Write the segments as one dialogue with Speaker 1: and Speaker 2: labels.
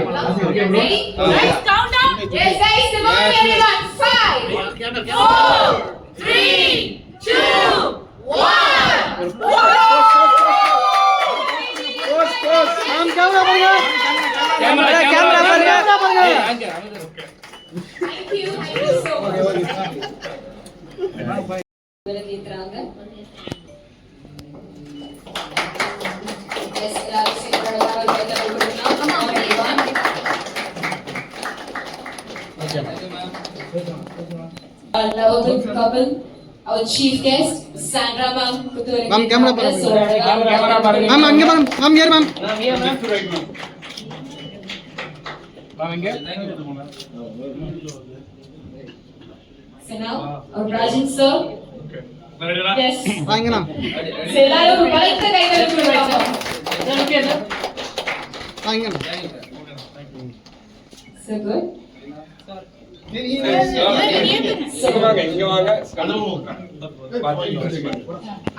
Speaker 1: Ready? Guys, count down. Yes, guys, come on, everyone. 5, 4, 3, 2, 1.
Speaker 2: हम camera पर गए camera पर गए
Speaker 1: Thank you so much. விலகிட்டாங்க. Yes, எல்லாரும் சேர்ந்து ஒரு கைதட்டல் கொடுக்கலாம். Come on, everyone. Our lovely couple, our chief guest, Sandra ma'am.
Speaker 2: Ma'am, camera पर मैम आगे मैम मैम यार ma'am
Speaker 1: So now, our Rajan sir. Yes.
Speaker 2: आएंगे ना
Speaker 1: So எல்லாரும் ஒரு பலத்த கைதட்டல் கொடுக்கலாம்.
Speaker 2: आएंगे ना
Speaker 1: So good.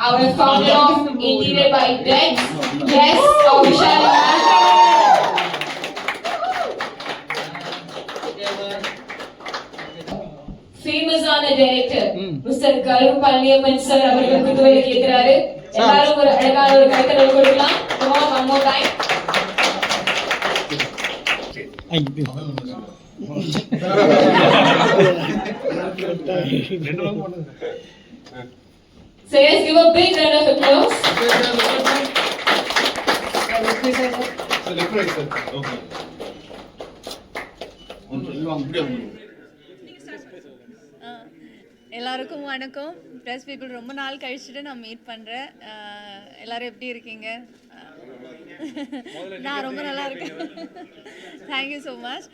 Speaker 1: Our founder of Interior by Dex, yes, our Vishal. Famous on a director, Mr. Garu Palniappan sir, அவர்கள் குத்துவிளக்கு ஏத்துறாரு. எல்லாரும் ஒரு அழகான ஒரு கைதட்டல் கொடுக்கலாம். Come on, one more time. So yes, give a big round of applause.
Speaker 3: எல்லாருக்கும் வணக்கம். Press people ரொம்ப நாள் கழிச்சுட்டு நான் மீட் பண்ணுறேன். எல்லோரும் எப்படி இருக்கீங்க? நான் ரொம்ப நல்லா இருக்கேன். Thank you so much.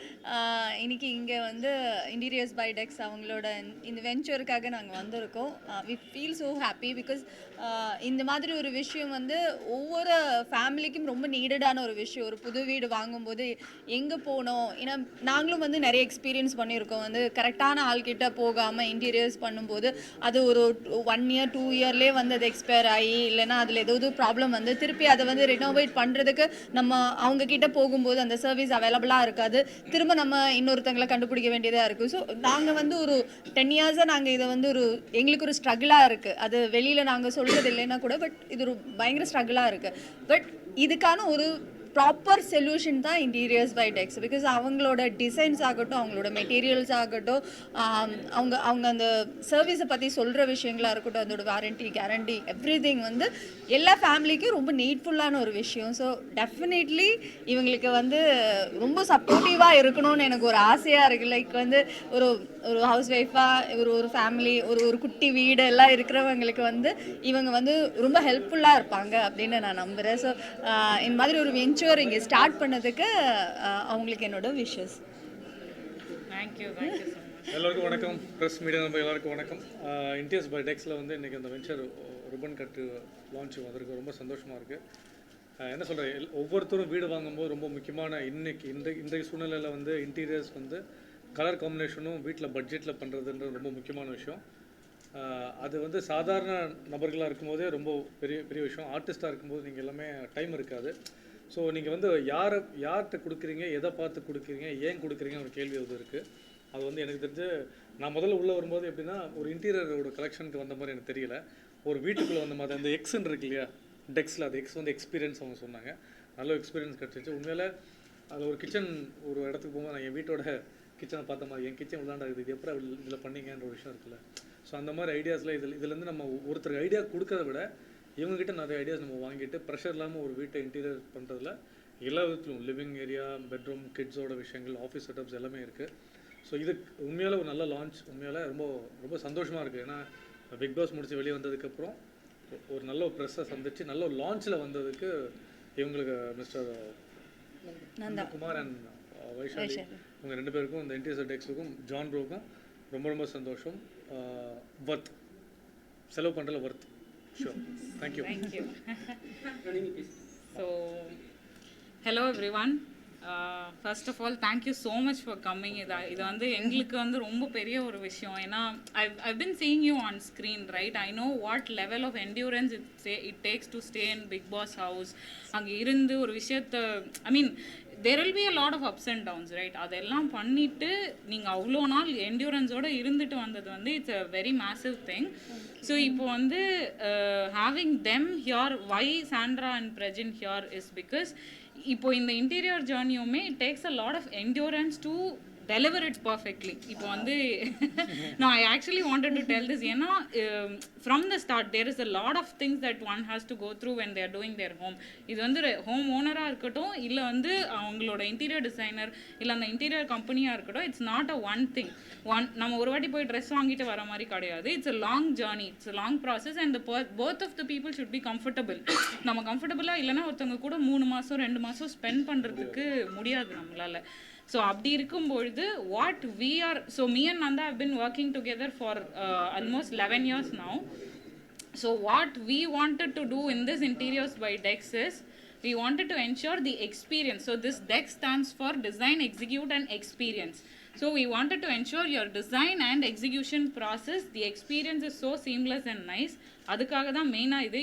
Speaker 3: இன்னைக்கு இங்கே வந்து இன்டீரியர்ஸ் பை டெக்ஸ் அவங்களோட இந்த வெஞ்சருக்காக நாங்கள் வந்திருக்கோம். We feel so happy because இந்த மாதிரி ஒரு விஷயம் வந்து ஒவ்வொரு ஃபேமிலிக்கும் ரொம்ப நீடடான ஒரு விஷயம். ஒரு புது வீடு வாங்கும்போது எங்கே போனோம், ஏன்னா நாங்களும் வந்து நிறைய எக்ஸ்பீரியன்ஸ் பண்ணியிருக்கோம். வந்து கரெக்டான ஆள்கிட்ட போகாமல் இன்டீரியர்ஸ் பண்ணும்போது அது ஒரு 1 இயர் 2 இயர்லேயே வந்து அது எக்ஸ்பயர் ஆகி இல்லைன்னா அதில் ஏதாவது ப்ராப்ளம் வந்து திருப்பி அதை வந்து ரினோவேட் பண்ணுறதுக்கு நம்ம அவங்கக்கிட்ட போகும்போது அந்த சர்வீஸ் அவைலபிளாக இருக்காது. திரும்ப நம்ம இன்னொருத்தங்களை கண்டுபிடிக்க வேண்டியதாக இருக்குது. ஸோ நாங்கள் வந்து ஒரு 10 இயர்ஸாக நாங்கள் இதை வந்து எங்களுக்கு ஒரு ஸ்ட்ரகிளாக இருக்குது. அது வெளியில் நாங்கள் சொல்கிறது இல்லைன்னா கூட பட் இது ஒரு பயங்கர ஸ்ட்ரகிளாக இருக்குது. பட் இதுக்கான ஒரு ப்ராப்பர் சொல்யூஷன் தான் இன்டீரியர்ஸ் பை டெக்ஸ். பிகாஸ் அவங்களோட டிசைன்ஸ் ஆகட்டும், அவங்களோட மெட்டீரியல்ஸ் ஆகட்டும், அவங்க அந்த சர்வீஸை பற்றி சொல்கிற விஷயங்களாக இருக்கட்டும், அதோட வாரண்டி கேரண்டி எவ்ரிதிங் வந்து எல்லா ஃபேமிலிக்கும் ரொம்ப நீட்ஃபுல்லான ஒரு விஷயம். ஸோ டெஃபினெட்லி இவங்களுக்கு வந்து ரொம்ப சப்போர்ட்டிவாக இருக்கணும்னு எனக்கு ஒரு ஆசையாக இருக்குது. லைக் வந்து ஒரு ஹவுஸ் ஒய்ஃபாக ஒரு ஃபேமிலி ஒரு குட்டி வீடு எல்லாம் இருக்கிறவங்களுக்கு வந்து இவங்க வந்து ரொம்ப ஹெல்ப்ஃபுல்லாக இருப்பாங்க அப்படின்னு நான் நம்புகிறேன். ஸோ இந்த மாதிரி ஒரு வெஞ்சர் இங்கே ஸ்டார்ட் பண்ணதுக்கு அவங்களுக்கு என்னோட விஷஸ்.
Speaker 4: Thank you so much. எல்லாருக்கும் வணக்கம். ப்ரெஸ் மீடியா நம்ம எல்லாருக்கும் வணக்கம். இன்டீரியர்ஸ் பை டெக்ஸில் வந்து இன்றைக்கி அந்த வெஞ்சர் ரிப்பன் கட்டு லான்ச் வந்திருக்கு. ரொம்ப சந்தோஷமாக இருக்குது. என்ன சொல்கிறேன், ஒவ்வொருத்தரும் வீடு வாங்கும்போது ரொம்ப முக்கியமான இன்றைய சூழ்நிலையில் வந்து இன்டீரியர்ஸ் வந்து கலர் காம்பினேஷனும் வீட்டில் பட்ஜெட்டில் பண்ணுறதுன்றது ரொம்ப முக்கியமான விஷயம். அது வந்து சாதாரண நபர்களாக இருக்கும்போதே ரொம்ப பெரிய விஷயம். ஆர்டிஸ்ட்டாக இருக்கும்போது நீங்கள் எல்லாமே டைம் இருக்காது. ஸோ நீங்கள் வந்து யார்கிட்ட கொடுக்குறீங்க, எதை பார்த்து கொடுக்குறீங்க, ஏன் கொடுக்குறீங்கன்னு ஒரு கேள்வி அது இருக்குது. அது வந்து எனக்கு தெரிஞ்சு நான் முதல்ல உள்ளே வரும்போது எப்படின்னா ஒரு இன்டீரியரோட கலெக்ஷனுக்கு வந்த மாதிரி எனக்கு தெரியல. ஒரு வீட்டுக்குள்ளே வந்த மாதிரி அந்த எக்ஸ்ன்னு இருக்கு இல்லையா டெக்ஸில், அது எக்ஸ் வந்து எக்ஸ்பீரியன்ஸ் அவங்க சொன்னாங்க. நல்ல எக்ஸ்பீரியன்ஸ் கிடச்சிச்சு. உண்மையில் அது ஒரு கிச்சன் ஒரு இடத்துக்கு போகும்போது நான் என் வீட்டோட கிச்சனை பார்த்த மாதிரி என் கிச்சன் விளாண்டா இது எப்படி இதில் பண்ணிங்கன்ற ஒரு விஷயம் இருக்குல்ல. ஸோ அந்த மாதிரி ஐடியாஸில் இதுலேருந்து நம்ம ஒருத்தருக்கு ஐடியா கொடுக்கறத விட இவங்ககிட்ட நிறைய ஐடியாஸ் நம்ம வாங்கிட்டு ப்ரெஷர் இல்லாமல் ஒரு வீட்டை இன்டீரியர் பண்ணுறதுல எல்லா விதத்திலும் லிவிங் ஏரியா, பெட்ரூம், கிட்ஸோட விஷயங்கள், ஆஃபீஸ் செட்டப்ஸ் எல்லாமே இருக்குது. ஸோ இது உண்மையால் ஒரு நல்ல லான்ச். உண்மையால் ரொம்ப ரொம்ப சந்தோஷமாக இருக்குது. ஏன்னா பிக் பாஸ் முடிச்சு வெளியே வந்ததுக்கப்புறம் ஒரு நல்ல ஒரு ப்ரெஸ்ஸை சந்திச்சு நல்ல ஒரு லான்ச்சில் வந்ததுக்கு இவங்களுக்கு மிஸ்டர் குமார் அண்ட் வைஷாலி இவங்க 2 பேருக்கும் இந்த இன்டீரியர் டெக்ஸுக்கும் ஜான் ப்ரோக்கும் ரொம்ப ரொம்ப சந்தோஷம். வர்த் செலவு பண்ணுறதுல வர்த். Sure. Thank you.
Speaker 5: Thank you. So, hello everyone. First of all, thank you so much for coming. இது வந்து எங்களுக்கு வந்து ரொம்ப பெரிய ஒரு விஷயம். ஏன்னா I've been seeing you on screen, right? I know what level of endurance it takes to stay in Big Boss house. அங்கே இருந்து ஒரு விஷயத்தை, I mean, there will be a lot of ups and downs, right? அதெல்லாம் பண்ணிட்டு நீங்கள் அவ்வளோ நாள் என்டியூரன்ஸோடு இருந்துட்டு வந்தது வந்து it's a very massive thing. So இப்போ வந்து having them here, why Sandra and Prajin here is because இப்போ இந்த interior ஜேர்னியுமே it takes a lot of endurance to deliver it perfectly. இப்போ வந்து no, I actually wanted to tell this ஏன்னா from the start there is a lot of things that one has to go through when they are doing their home. இது வந்து home ஓனராக இருக்கட்டும் இல்லை வந்து அவங்களோட interior designer இல்லை அந்த interior கம்பெனியாக இருக்கட்டும், it's not a one thing. நம்ம ஒரு வாட்டி போய் ட்ரெஸ் வாங்கிட்டு வர மாதிரி கிடையாது. It's a long journey, it's a long process and both of the people should be comfortable. நம்ம கம்ஃபர்டபுளாக இல்லைன்னா ஒருத்தவங்க கூட 3 மாதம் 2 மாதம் ஸ்பெண்ட் பண்ணுறதுக்கு முடியாது நம்மளால. ஸோ அப்படி இருக்கும்பொழுது what we are, so me and Nanda have been working together for almost 11 years now. So what we wanted to do in this Interiors by Dex is we wanted to ensure the experience. So this Dex stands for Design, Execute and Experience. So we wanted to ensure your design and execution process, the experience is so seamless and nice. அதுக்காக தான் மெயினாக இது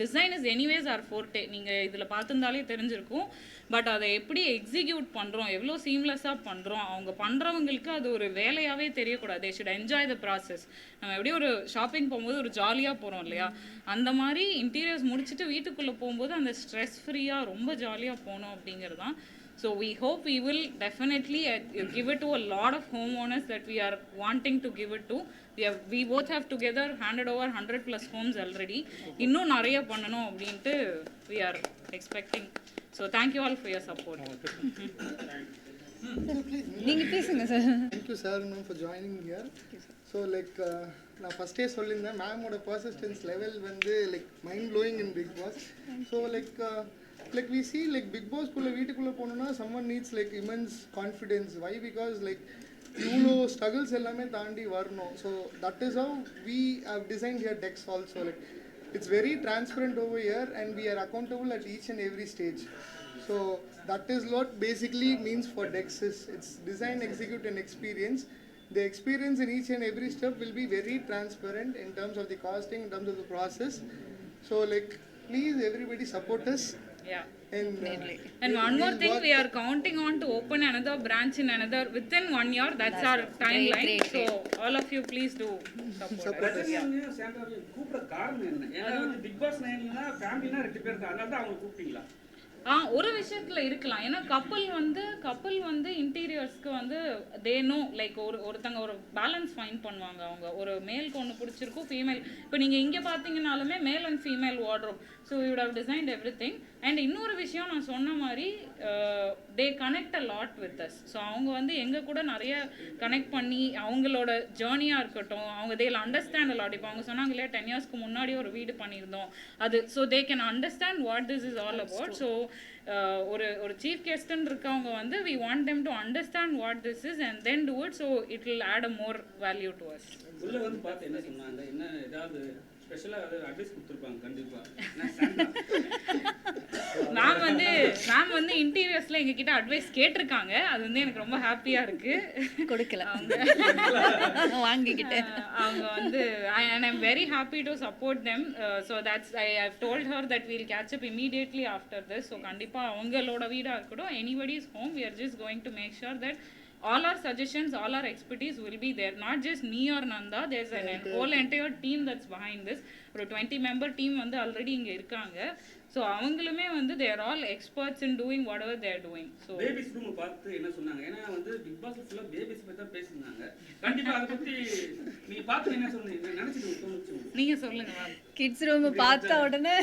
Speaker 5: design is anyways our forte, நீங்கள் இதில் பார்த்துருந்தாலே தெரிஞ்சிருக்கும். But அதை எப்படி execute பண்ணுறோம், எவ்வளோ சீம்லெஸ்ஸாக பண்ணுறோம், அவங்க பண்ணுறவங்களுக்கு அது ஒரு வேலையாகவே தெரியக்கூடாது. They should enjoy the process. நம்ம எப்படி ஒரு ஷாப்பிங் போகும்போது ஒரு ஜாலியாக போகிறோம் இல்லையா, அந்த மாதிரி இன்டீரியர்ஸ் முடிச்சுட்டு வீட்டுக்குள்ளே போகும்போது அந்த ஸ்ட்ரெஸ் ஃப்ரீயாக ரொம்ப ஜாலியாக போகணும் அப்படிங்கிறது தான். So we hope we will definitely give it to a lot of homeowners that we are wanting to give it to. We both have together handed over 100+ homes already. இன்னும் நிறைய பண்ணணும் அப்படின்ட்டு we are expecting. So thank you all for your support.
Speaker 3: நீங்கள் பேசுங்க sir.
Speaker 2: Thank you sir ma'am for joining here. So like நான் ஃபஸ்ட்டே சொல்லியிருந்தேன் மேமோட பர்சிஸ்டன்ஸ் லெவல் வந்து like mind blowing in big boss. So like we see like big boss kulla veetukulla ponona someone needs like immense confidence. Why? Because like இவ்வளோ struggles எல்லாமே தாண்டி வரணும். So that is how we have designed here Tex also. Like it's very transparent over here and we are accountable at each and every stage. So that is what basically means for Tex is it's design, execute and experience. The experience in each and every step will be very transparent in terms of the costing, in terms of the process. So like please everybody support us.
Speaker 5: Yeah.
Speaker 2: And
Speaker 5: one more thing, we are counting on to open another branch in another within 1 year. That's our timeline. So all of you please do support us.
Speaker 6: கூப்பிட காரணம் என்ன? ஏன்னா big pass 9னா ஃபேமிலினா 2 பேர் தான், அதனால தான் அவங்க கூப்பிட்டீங்களா?
Speaker 5: ஒரு விஷயத்துல இருக்கலாம். ஏன்னா கப்பல் வந்து இன்டீரியர்ஸ்க்கு வந்து தே நோ லைக் ஒருத்தங்க ஒரு பேலன்ஸ் ஃபைண்ட் பண்ணுவாங்க. அவங்க ஒரு மேலுக்கு ஒன்று பிடிச்சிருக்கும், ஃபீமேல். இப்போ நீங்கள் இங்கே பார்த்தீங்கனாலுமே male and female wardrobe. So you would have designed everything. And இன்னொரு விஷயம் நான் சொன்ன மாதிரி they connect a lot with us. So அவங்க வந்து எங்கள் கூட நிறைய கனெக்ட் பண்ணி அவங்களோட ஜேர்னியாக இருக்கட்டும், அவங்க தேல் அண்டர்ஸ்டாண்ட் அ லாட். இப்போ அவங்க சொன்னாங்க இல்லையா 10 yearsக்கு முன்னாடி ஒரு வீடு பண்ணியிருந்தோம் அது. So they can understand what this is all about. So ஒரு சீஃப் கெஸ்ட்னு இருக்கவங்க வந்து we want them to understand what this is and then do it, so it will add a more value to us.
Speaker 6: உள்ள வந்து பார்த்து என்ன சொன்னாங்க? என்ன ஏதாவது ஸ்பெஷலா அட்வைஸ் கொடுத்துருப்பாங்க கண்டிப்பா.
Speaker 5: மேம் வந்து இன்டீரியர்ஸ்ல எங்ககிட்ட அட்வைஸ் கேட்டிருக்காங்க. அது வந்து எனக்கு ரொம்ப ஹாப்பியா இருக்கு.
Speaker 3: கொடுக்கல வாங்கிக்கிட்டேன்.
Speaker 5: அவங்க வந்து and I'm very happy to support them. So that's I've told her that we'll catch up immediately after this. So கண்டிப்பா அவங்களோட வீடா இருக்கட்டும், anybody's home, we are just going to make sure that all our suggestions, all our expertise will be there. Not just me or Nanda, there's an whole entire team that's behind this. ஒரு 20-member team வந்து already இங்கே இருக்காங்க. So அவங்களுமே வந்து they are all experts in doing whatever they are doing. So
Speaker 6: babies room பார்த்து என்ன சொன்னாங்க? ஏன்னா வந்து பிக் பாஸ்ல ஃபுல்லா பேபிஸ் பத்தி தான் பேசினாங்க. கண்டிப்பா அதை பத்தி நீ பார்த்து என்ன சொன்னீங்க? நினைச்சிட்டு தோணுச்சு.
Speaker 5: நீங்க சொல்லுங்க மேம்.
Speaker 3: கிட்ஸ் ரூம் பார்த்த உடனே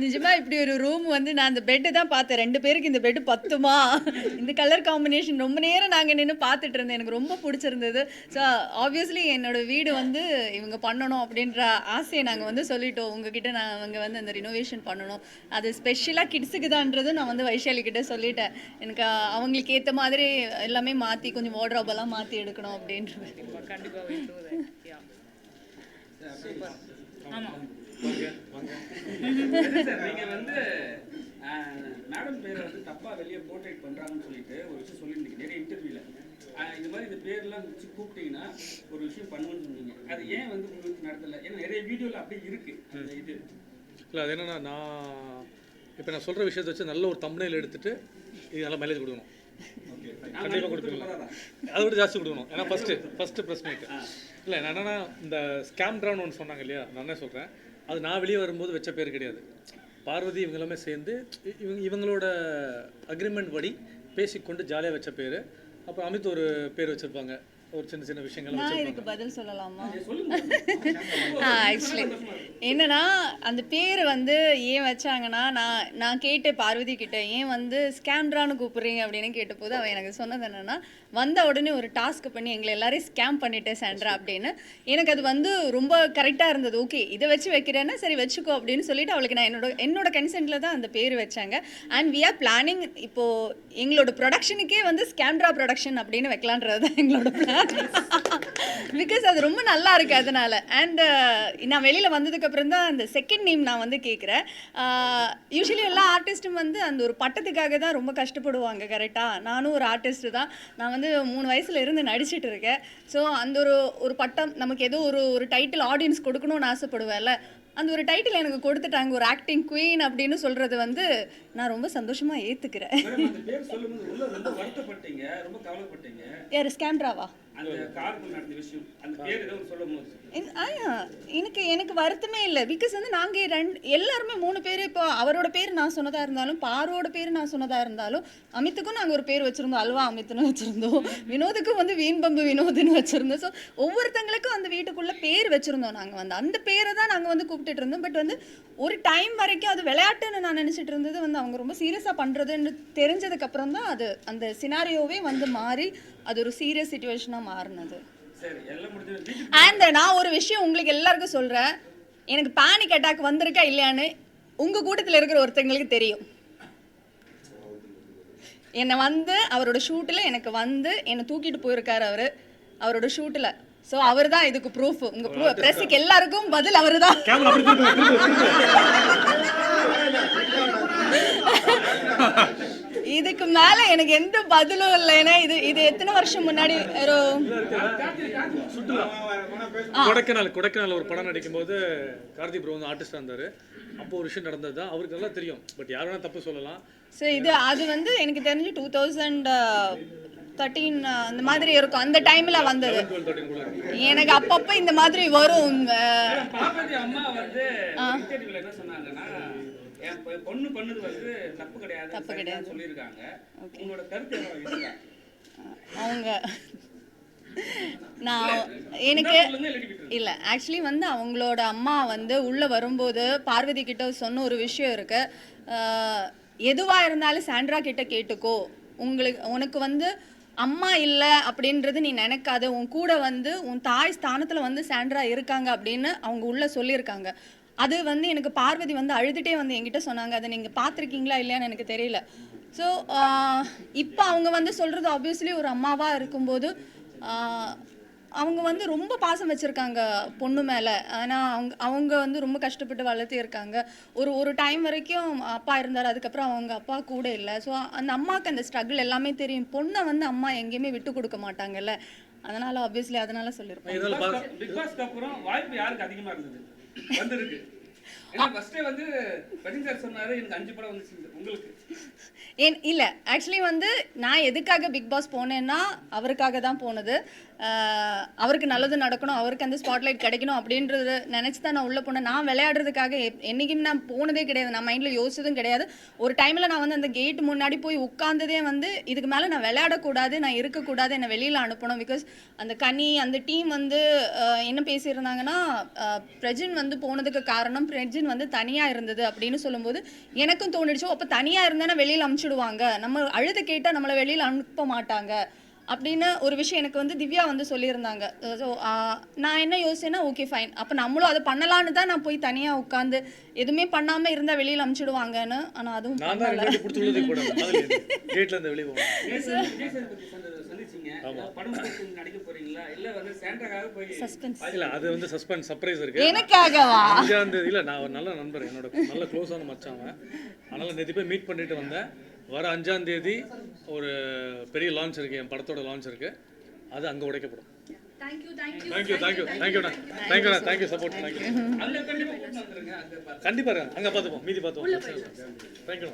Speaker 3: நிஜமா இப்படி ஒரு ரூம் வந்து நான் அந்த பெட்டு தான் பார்த்தேன். 2 பேருக்கு இந்த பெட்டு பத்துமா? இந்த கலர் காம்பினேஷன் ரொம்ப நேரம் நாங்கள் நின்று பார்த்துட்டு இருந்தேன். எனக்கு ரொம்ப பிடிச்சிருந்தது. ஸோ ஆப்வியஸ்லி என்னோட வீடு வந்து இவங்க பண்ணணும் அப்படின்ற ஆசையை நாங்கள் வந்து சொல்லிட்டோம் உங்ககிட்ட. நாங்கள் வந்து அந்த ரினோவேஷன் பண்ணணும், அது ஸ்பெஷலாக கிட்ஸுக்கு தான்றது நான் வந்து வைஷாலி கிட்ட சொல்லிட்டேன். எனக்கு அவங்களுக்கு ஏற்ற மாதிரி எல்லாமே மாற்றி கொஞ்சம் வார்ட்ரோபெல்லாம் மாற்றி எடுக்கணும் அப்படின்றது.
Speaker 5: கண்டிப்பாக
Speaker 6: நீங்க வந்து மேடம் பேரை வந்து தப்பா வெளியே போர்ட்ரேட் பண்றாங்கன்னு சொல்லிட்டு ஒரு விஷயம் சொல்லியிருந்தீங்க நிறைய இன்டர்வியூல. இந்த மாதிரி இந்த பேர்லாம் வச்சு கூப்பிட்டீங்கன்னா ஒரு விஷயம் பண்ணுவோன்னு சொன்னீங்க. அது ஏன் வந்து உங்களுக்கு நடத்தல? ஏன்னா நிறைய வீடியோல அப்படியே இருக்கு அந்த இது.
Speaker 4: இல்லை அது என்னன்னா நான் இப்போ நான் சொல்கிற விஷயத்தை வச்சு நல்ல ஒரு தம்ப்நெயில் எடுத்துட்டு இது நல்லா மைலேஜ் கொடுக்கணும். கண்டிப்பாக கொடுப்பீங்களா? அதை விட ஜாஸ்தி கொடுக்கணும். ஏன்னா ஃபஸ்ட்டு ப்ரெஸ் மீட் இல்லை என்னென்னா இந்த ஸ்கேம் ட்ரான்னு ஒன்று சொன்னாங்க இல்லையா, நான் என்ன சொல்கிறேன், அது நான் வெளியே வரும்போது வச்ச பேர் கிடையாது. பார்வதி இவங்க எல்லாமே சேர்ந்து இவங்களோட அக்ரிமெண்ட் படி பேசிக்கொண்டு ஜாலியாக வச்ச பேர். அப்புறம் அமித் ஒரு பேர் வச்சுருப்பாங்க, ஒரு சின்ன சின்ன விஷயங்கள்
Speaker 3: நான் இதுக்கு பதில் சொல்லலாமா? ஆக்சுவலி என்னன்னா அந்த பேர் வந்து ஏன் வச்சாங்கன்னா, நான் கேட்டு பார்வதி கிட்ட ஏன் வந்து ஸ்கேம்ட்ரான்னு கூப்பிடுறீங்க அப்படின்னு கேட்டபோது அவன் எனக்கு சொன்னது என்னன்னா, வந்த உடனே ஒரு டாஸ்க் பண்ணி எங்களை எல்லாரையும் ஸ்கேம் பண்ணிட்டேன் சாண்ட்ரா அப்படின்னு. எனக்கு அது வந்து ரொம்ப கரெக்டாக இருந்தது. ஓகே இதை வச்சு வைக்கிறேன்னா சரி வச்சுக்கோ அப்படின்னு சொல்லிட்டு அவளுக்கு நான் என்னோட கன்சென்ட்டில் தான் அந்த பேர் வச்சாங்க. அண்ட் வி ஆர் பிளானிங் இப்போது எங்களோட ப்ரொடக்ஷனுக்கே வந்து ஸ்கேம்ட்ரா ப்ரொடக்ஷன் அப்படின்னு வைக்கலான்றது தான் எங்களோட பிளான். பிகாஸ் அது ரொம்ப நல்லா இருக்கு அதனால. அண்ட் நான் வெளியில் வந்ததுக்கப்புறம் தான் அந்த செகண்ட் நேம் நான் வந்து கேட்குறேன். யூஸ்வலி எல்லா ஆர்டிஸ்ட்டும் வந்து அந்த ஒரு பட்டத்துக்காக தான் ரொம்ப கஷ்டப்படுவாங்க. கரெக்டாக நானும் ஒரு ஆர்டிஸ்ட்டு தான். நான் வந்து 3 வயசுல இருந்து நடிச்சிட்டு இருக்கேன். ஸோ அந்த ஒரு பட்டம் நமக்கு ஏதோ ஒரு டைட்டில் ஆடியன்ஸ் கொடுக்கணும்னு ஆசைப்படுவேன்ல, அந்த ஒரு டைட்டில் எனக்கு கொடுத்துட்டாங்க, ஒரு ஆக்டிங் குவீன் அப்படின்னு சொல்கிறது வந்து நான் ரொம்ப சந்தோஷமாக ஏற்றுக்கிறேன்.
Speaker 6: அந்த பேர் சொல்லும்போது உள்ள ரொம்ப வருத்தப்பட்டீங்க, ரொம்ப கவலைப்பட்டீங்க.
Speaker 3: யார் ஸ்கேம்ட்ராவா?
Speaker 6: அந்த காருக்குள்ள நடந்த விஷயம், அந்த பேர் ஏதோ சொல்லும்போது
Speaker 3: எனக்கு வருத்தமே இல்லை. பிகாஸ் வந்து நாங்கள் எல்லாருமே 3 பேர், இப்போ அவரோட பேர் நான் சொன்னதாக இருந்தாலும், பாரோட பேர் நான் சொன்னதாக இருந்தாலும், அமித்துக்கும் நாங்கள் ஒரு பேர் வச்சுருந்தோம், அல்வா அமித்னு வச்சுருந்தோம். வினோதுக்கும் வந்து வீண்பம்பு வினோதுன்னு வச்சுருந்தோம். ஸோ ஒவ்வொருத்தங்களுக்கும் அந்த வீட்டுக்குள்ளே பேர் வச்சுருந்தோம். நாங்கள் வந்து அந்த பேரை தான் நாங்கள் வந்து கூப்பிட்டுட்டு இருந்தோம். பட் வந்து ஒரு டைம் வரைக்கும் அது விளையாட்டுன்னு நான் நினச்சிட்டு இருந்தது வந்து அவங்க ரொம்ப சீரியஸாக பண்ணுறதுன்னு தெரிஞ்சதுக்கப்புறம் தான் அது அந்த சினாரியோவே வந்து மாறி அது ஒரு சீரியஸ் சிச்சுவேஷனாக மாறினது. அண்ட் நான் ஒரு விஷயம் உங்களுக்கு எல்லாருக்கும் சொல்கிறேன், எனக்கு பேனிக் அட்டாக் வந்திருக்கா இல்லையான்னு உங்கள் கூட்டத்தில் இருக்கிற ஒருத்தங்களுக்கு தெரியும். என்னை வந்து அவரோட ஷூட்டில் எனக்கு வந்து என்னை தூக்கிட்டு போயிருக்காரு அவரோட ஷூட்டில். ஸோ அவர் தான் இதுக்கு ப்ரூஃப். உங்கள் ப்ரெஸ்ஸுக்கு எல்லாருக்கும் பதில் அவர் தான். இதுக்கு மேல எனக்கு எந்த பதிலும் இல்லை. ஏன்னா இது எத்தனை வருஷம் முன்னாடி
Speaker 4: கொடைக்கானல் ஒரு படம் நடிக்கும் போது கார்த்தி ப்ரோ வந்து ஆர்டிஸ்டா இருந்தாரு. அப்போ ஒரு விஷயம் நடந்தது தான் அவருக்கு நல்லா தெரியும். பட் யாரும் வேணா தப்பு சொல்லலாம்.
Speaker 3: ஸோ அது வந்து எனக்கு தெரிஞ்சு 2013 அந்த மாதிரி இருக்கும். அந்த டைம்ல வந்தது. எனக்கு அப்பப்போ இந்த மாதிரி வரும்.
Speaker 6: அம்மா வந்து இன்டர்வியூல என்ன சொன்னாங்கன்னா, என் பொண்ணு பண்ணது வந்து தப்பு கிடையாது சொல்லியிருக்காங்க. உங்களோட கருத்து என்ன?
Speaker 3: அவங்க நான் எனக்கு இல்லை ஆக்சுவலி வந்து அவங்களோட அம்மா வந்து உள்ளே வரும்போது பார்வதி கிட்ட சொன்ன ஒரு விஷயம் இருக்கு. எதுவாக இருந்தாலும் சாண்ட்ரா கிட்ட கேட்டுக்கோ, உனக்கு வந்து அம்மா இல்லை அப்படின்றது நீ நினைக்காத, உன் கூட வந்து உன் தாய் ஸ்தானத்தில் வந்து சாண்ட்ரா இருக்காங்க அப்படின்னு அவங்க உள்ளே சொல்லியிருக்காங்க. அது வந்து எனக்கு பார்வதி வந்து அழுதுகிட்டே வந்து என்கிட்ட சொன்னாங்க. அதை நீங்கள் பார்த்துருக்கீங்களா இல்லையான்னு எனக்கு தெரியல. ஸோ இப்போ அவங்க வந்து சொல்கிறது ஆப்வியஸ்லி ஒரு அம்மாவாக இருக்கும்போது அவங்க வந்து ரொம்ப பாசம் வச்சுருக்காங்க பொண்ணு மேலே. ஆனால் அவங்க வந்து ரொம்ப கஷ்டப்பட்டு வளர்த்து இருக்காங்க. ஒரு டைம் வரைக்கும் அப்பா இருந்தார், அதுக்கப்புறம் அவங்க அப்பா கூட இல்லை. ஸோ அந்த அம்மாவுக்கு அந்த ஸ்ட்ரகிள் எல்லாமே தெரியும். பொண்ணை வந்து அம்மா எங்கேயுமே விட்டு கொடுக்க மாட்டாங்கல்ல, அதனால ஆப்வியஸ்லி அதனால சொல்லியிருப்பாங்க.
Speaker 6: பிக் பாஸ்க்கு அப்புறம் வாய்ப்பு யாருக்கு அதிகமாக இருந்தது வந்திருக்கு? ஏன்னா ஃபர்ஸ்டே வந்து ரஜினி சார் சொன்னாரு எனக்கு 5 படம் வந்துச்சு. உங்களுக்கு
Speaker 3: இல்லை ஆக்சுவலி வந்து நான் எதுக்காக பிக் பாஸ் போனேன்னா அவருக்காக தான் போனது. அவருக்கு நல்லது நடக்கணும், அவருக்கு அந்த ஸ்பாட்லைட் கிடைக்கணும் அப்படின்றது நினச்சி தான் நான் உள்ளே போனேன். நான் விளையாடுறதுக்காக என்றைக்கும் நான் போனதே கிடையாது, நான் மைண்டில் யோசிச்சதும் கிடையாது. ஒரு டைமில் நான் வந்து அந்த கேட் முன்னாடி போய் உட்கார்ந்ததே வந்து இதுக்கு மேலே நான் விளையாடக்கூடாது, நான் இருக்கக்கூடாது, என்னை வெளியில் அனுப்பணும். பிகாஸ் அந்த அந்த டீம் வந்து என்ன பேசியிருந்தாங்கன்னா, பிரஜின் வந்து போனதுக்கு காரணம் பிரஜின் வந்து தனியாக இருந்தது அப்படின்னு சொல்லும்போது எனக்கும் தோணிடுச்சோ, அப்போ தனியாக இருந்தானே வெளியில் அனுப்பிச்சிடுவாங்க, நம்ம அழுது கேட்டால் நம்மளை வெளியில் அனுப்ப மாட்டாங்க அப்படின்னு ஒரு விஷயம் எனக்கு வந்து திவ்யா வந்து சொல்லியிருந்தாங்க. ஸோ நான் என்ன யோசிச்சேன்னா, ஓகே ஃபைன், அப்போ நம்மளும் அதை பண்ணலான்னு தான் நான் போய் தனியாக உட்காந்து எதுவுமே பண்ணாமல் இருந்தால் வெளியில் அனுப்பிச்சிடுவாங்கன்னு. ஆனால் அதுவும் எனக்காகவா?
Speaker 4: 5ஆம் தேதி இல்லை, நான் ஒரு நல்ல நண்பர், என்னோட நல்ல க்ளோஸான மச்சான். அதனால் நேற்று போய் மீட் பண்ணிட்டு வந்தேன். வர 5ஆம் தேதி ஒரு பெரிய லான்ச் இருக்குது, என் படத்தோட லான்ச் இருக்குது, அது அங்கே உடைக்கப்படும்.
Speaker 5: தேங்க்யூ
Speaker 4: சப்போர்ட் தேங்க்யூ
Speaker 6: அதில் கண்டிப்பாக கூட்டு வந்துருங்க அங்கே
Speaker 4: கண்டிப்பாக அங்கே பார்த்துப்போம் மீதி பார்த்துப்போம் தேங்க்யூ